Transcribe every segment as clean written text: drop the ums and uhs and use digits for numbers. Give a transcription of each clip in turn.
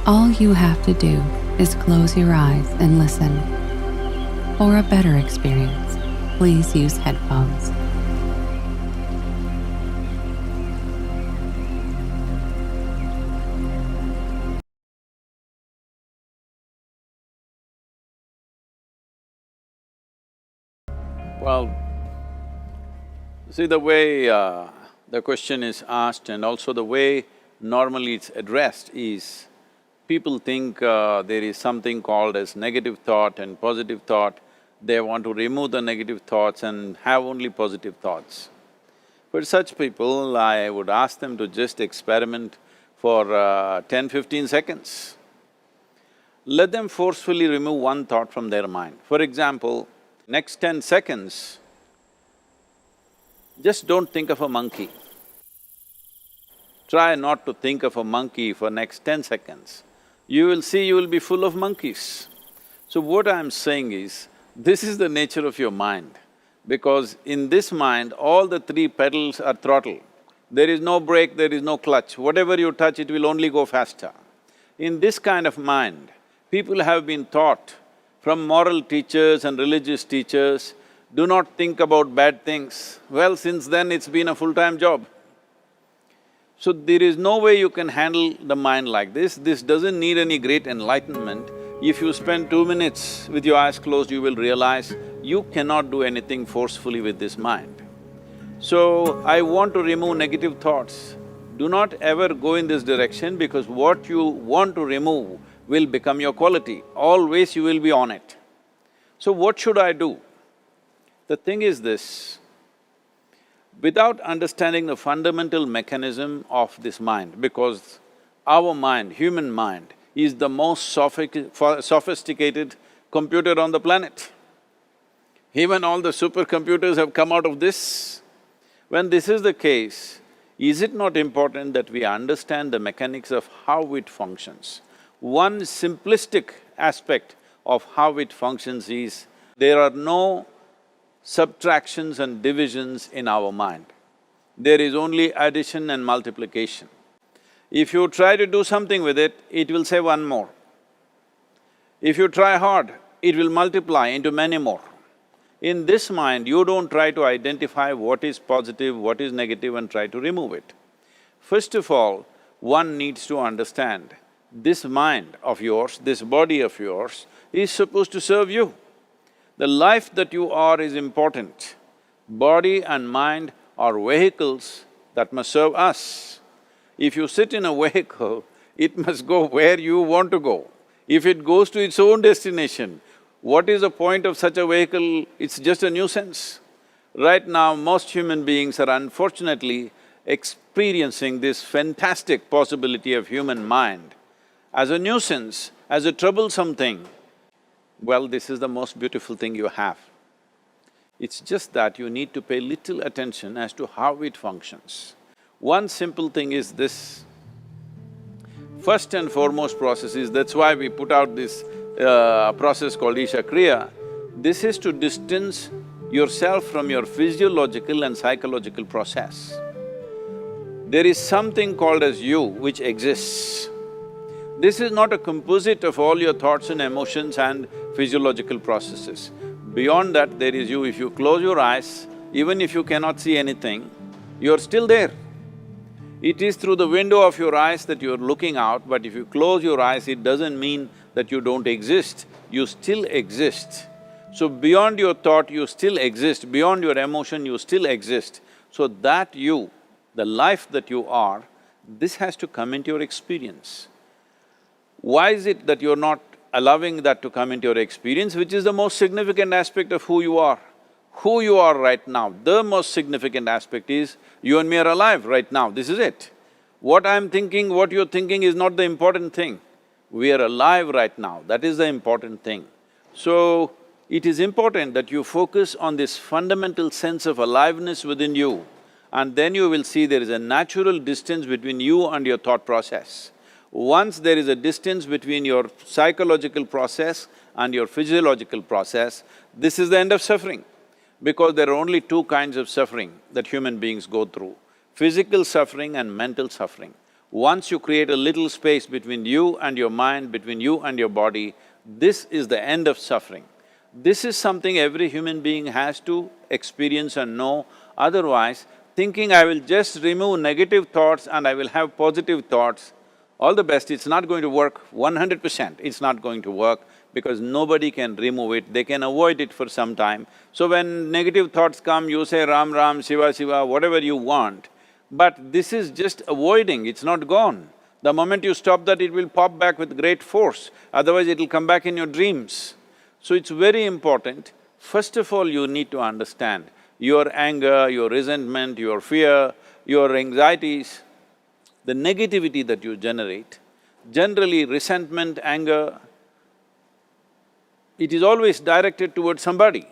All you have to do is close your eyes and listen. For a better experience, please use headphones. Well, see the way the question is asked and also the way normally it's addressed is, people think there is something called as negative thought and positive thought. They want to remove the negative thoughts and have only positive thoughts. For such people, I would ask them to just experiment for 10-15 seconds. Let them forcefully remove one thought from their mind. For example, next 10 seconds, just don't think of a monkey. Try not to think of a monkey for next 10 seconds. You will see you will be full of monkeys. So what I'm saying is, this is the nature of your mind, because in this mind, all the three pedals are throttle. There is no brake, there is no clutch. Whatever you touch, it will only go faster. In this kind of mind, people have been taught from moral teachers and religious teachers, do not think about bad things. Well, since then it's been a full-time job. So there is no way you can handle the mind like this. This doesn't need any great enlightenment. If you spend 2 minutes with your eyes closed, you will realize you cannot do anything forcefully with this mind. So, I want to remove negative thoughts. Do not ever go in this direction, because what you want to remove will become your quality. Always you will be on it. So what should I do? The thing is this, without understanding the fundamental mechanism of this mind, because our mind, human mind, is the most sophisticated computer on the planet. Even all the supercomputers have come out of this. When this is the case, is it not important that we understand the mechanics of how it functions? One simplistic aspect of how it functions is, there are no subtractions and divisions in our mind. There is only addition and multiplication. If you try to do something with it, it will say one more. If you try hard, it will multiply into many more. In this mind, you don't try to identify what is positive, what is negative and try to remove it. First of all, one needs to understand, this mind of yours, this body of yours is supposed to serve you. The life that you are is important. Body and mind are vehicles that must serve us. If you sit in a vehicle, it must go where you want to go. If it goes to its own destination, what is the point of such a vehicle? It's just a nuisance. Right now, most human beings are unfortunately experiencing this fantastic possibility of human mind as a nuisance, as a troublesome thing. Well, this is the most beautiful thing you have. It's just that you need to pay little attention as to how it functions. One simple thing is this. First and foremost process is, that's why we put out this process called Isha Kriya. This is to distance yourself from your physiological and psychological process. There is something called as you which exists. This is not a composite of all your thoughts and emotions and physiological processes. Beyond that, there is you. If you close your eyes, even if you cannot see anything, you're still there. It is through the window of your eyes that you're looking out, but if you close your eyes, it doesn't mean that you don't exist, you still exist. So beyond your thought, you still exist, beyond your emotion, you still exist. So that you, the life that you are, this has to come into your experience. Why is it that you're not allowing that to come into your experience, which is the most significant aspect of who you are? Who you are right now, the most significant aspect is, you and me are alive right now, this is it. What I'm thinking, what you're thinking is not the important thing. We are alive right now, that is the important thing. So, it is important that you focus on this fundamental sense of aliveness within you, and then you will see there is a natural distance between you and your thought process. Once there is a distance between your psychological process and your physiological process, this is the end of suffering. Because there are only two kinds of suffering that human beings go through, physical suffering and mental suffering. Once you create a little space between you and your mind, between you and your body, this is the end of suffering. This is something every human being has to experience and know, otherwise thinking I will just remove negative thoughts and I will have positive thoughts, all the best, it's not going to work 100%, it's not going to work because nobody can remove it, they can avoid it for some time. So when negative thoughts come, you say Ram Ram, Shiva Shiva, whatever you want, but this is just avoiding, it's not gone. The moment you stop that, it will pop back with great force, otherwise it'll come back in your dreams. So it's very important, first of all you need to understand your anger, your resentment, your fear, your anxieties, the negativity that you generate. Generally resentment, anger, it is always directed towards somebody.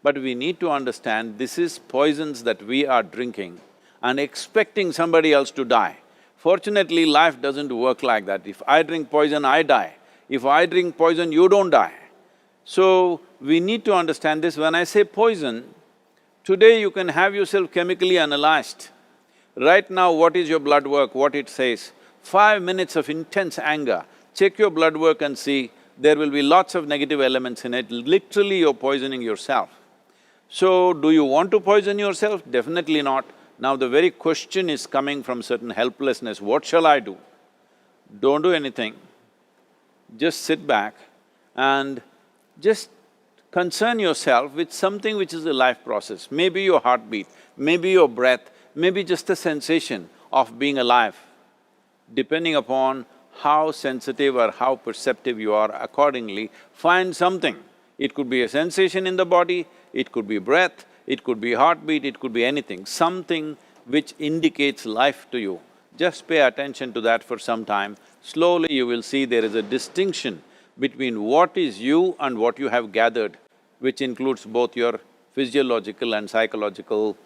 But we need to understand this is poisons that we are drinking and expecting somebody else to die. Fortunately, life doesn't work like that. If I drink poison, I die. If I drink poison, you don't die. So, we need to understand this. When I say poison, today you can have yourself chemically analyzed. Right now, what is your blood work, what it says? 5 minutes of intense anger, check your blood work and see, there will be lots of negative elements in it, literally you're poisoning yourself. So, do you want to poison yourself? Definitely not. Now the very question is coming from certain helplessness, what shall I do? Don't do anything, just sit back and just concern yourself with something which is a life process. Maybe your heartbeat, maybe your breath, maybe just a sensation of being alive. Depending upon how sensitive or how perceptive you are, accordingly, find something. It could be a sensation in the body, it could be breath, it could be heartbeat, it could be anything, something which indicates life to you. Just pay attention to that for some time. Slowly you will see there is a distinction between what is you and what you have gathered, which includes both your physiological and psychological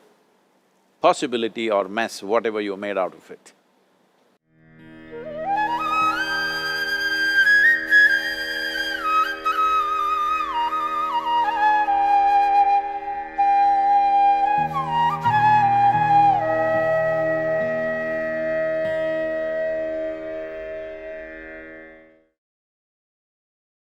possibility or mess, whatever you made out of it.